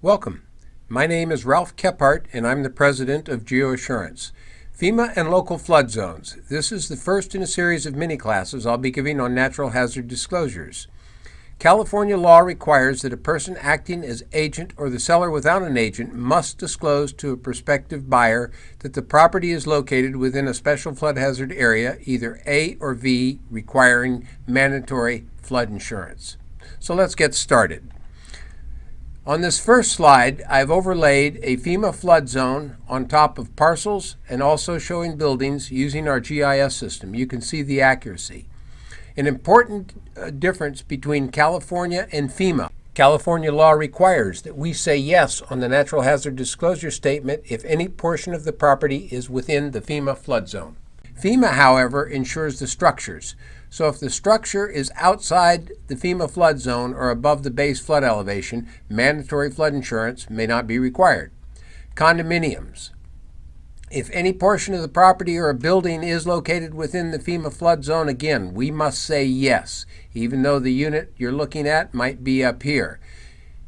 Welcome. My name is Ralph Kephart, and I'm the president of GeoAssurance. FEMA and local flood zones. This is the first in a series of mini-classes I'll be giving on natural hazard disclosures. California law requires that a person acting as agent or the seller without an agent must disclose to a prospective buyer that the property is located within a special flood hazard area, either A or V, requiring mandatory flood insurance. So let's get started. On this first slide, I've overlaid a FEMA flood zone on top of parcels and also showing buildings using our GIS system. You can see the accuracy. An important difference between California and FEMA. California law requires that we say yes on the natural hazard disclosure statement if any portion of the property is within the FEMA flood zone. FEMA, however, insures the structures. So if the structure is outside the FEMA flood zone or above the base flood elevation, mandatory flood insurance may not be required. Condominiums. If any portion of the property or a building is located within the FEMA flood zone, again, we must say yes, even though the unit you're looking at might be up here.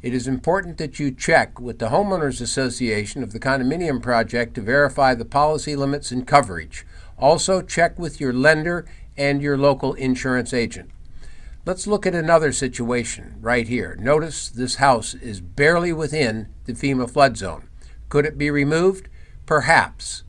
It is important that you check with the Homeowners Association of the condominium project to verify the policy limits and coverage. Also, check with your lender and your local insurance agent. Let's look at another situation right here. Notice this house is barely within the FEMA flood zone. Could it be removed? Perhaps.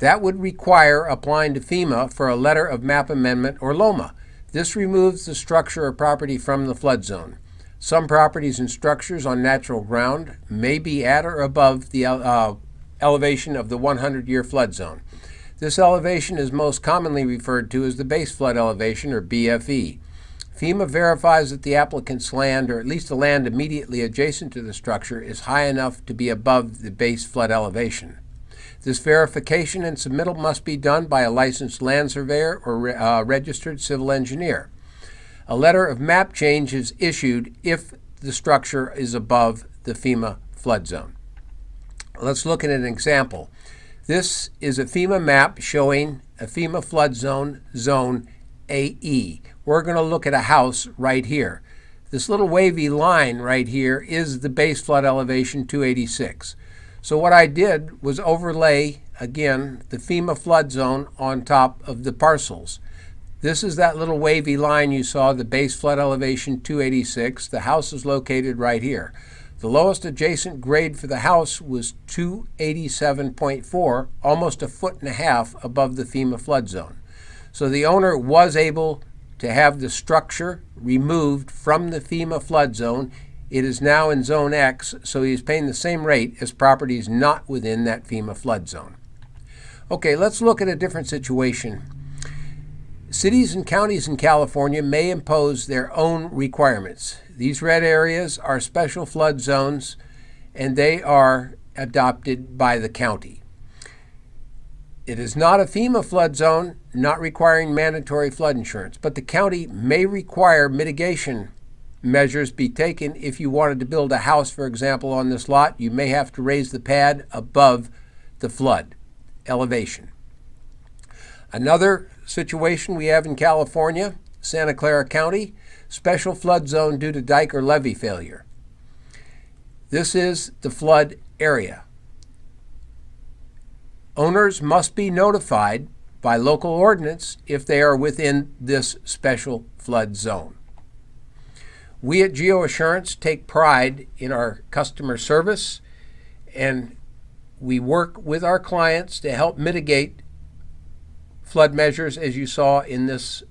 That would require applying to FEMA for a letter of map amendment or LOMA. This removes the structure or property from the flood zone. Some properties and structures on natural ground may be at or above the elevation of the 100-year flood zone. This elevation is most commonly referred to as the base flood elevation, or BFE. FEMA verifies that the applicant's land, or at least the land immediately adjacent to the structure, is high enough to be above the base flood elevation. This verification and submittal must be done by a licensed land surveyor or registered civil engineer. A letter of map change is issued if the structure is above the FEMA flood zone. Let's look at an example. This is a FEMA map showing a FEMA flood zone, zone AE. We're going to look at a house right here. This little wavy line right here is the base flood elevation 286. So what I did was overlay, again, the FEMA flood zone on top of the parcels. This is that little wavy line you saw, the base flood elevation 286. The house is located right here. The lowest adjacent grade for the house was 287.4, almost a foot and a half above the FEMA flood zone. So the owner was able to have the structure removed from the FEMA flood zone. It is now in Zone X, so he is paying the same rate as properties not within that FEMA flood zone. Okay, let's look at a different situation. Cities and counties in California may impose their own requirements. These red areas are special flood zones, and they are adopted by the county. It is not a FEMA flood zone, not requiring mandatory flood insurance, but the county may require mitigation measures be taken. If you wanted to build a house, for example, on this lot, you may have to raise the pad above the flood elevation. Another situation we have in California, Santa Clara County, special flood zone due to dike or levee failure. This is the flood area. Owners must be notified by local ordinance if they are within this special flood zone. We at GeoAssurance take pride in our customer service, and we work with our clients to help mitigate flood measures, as you saw in this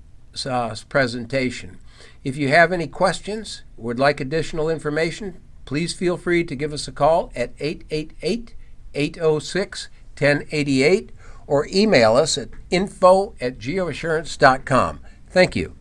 presentation. If you have any questions or would like additional information, please feel free to give us a call at 888-806-1088 or email us at info@geoassurance.com. Thank you.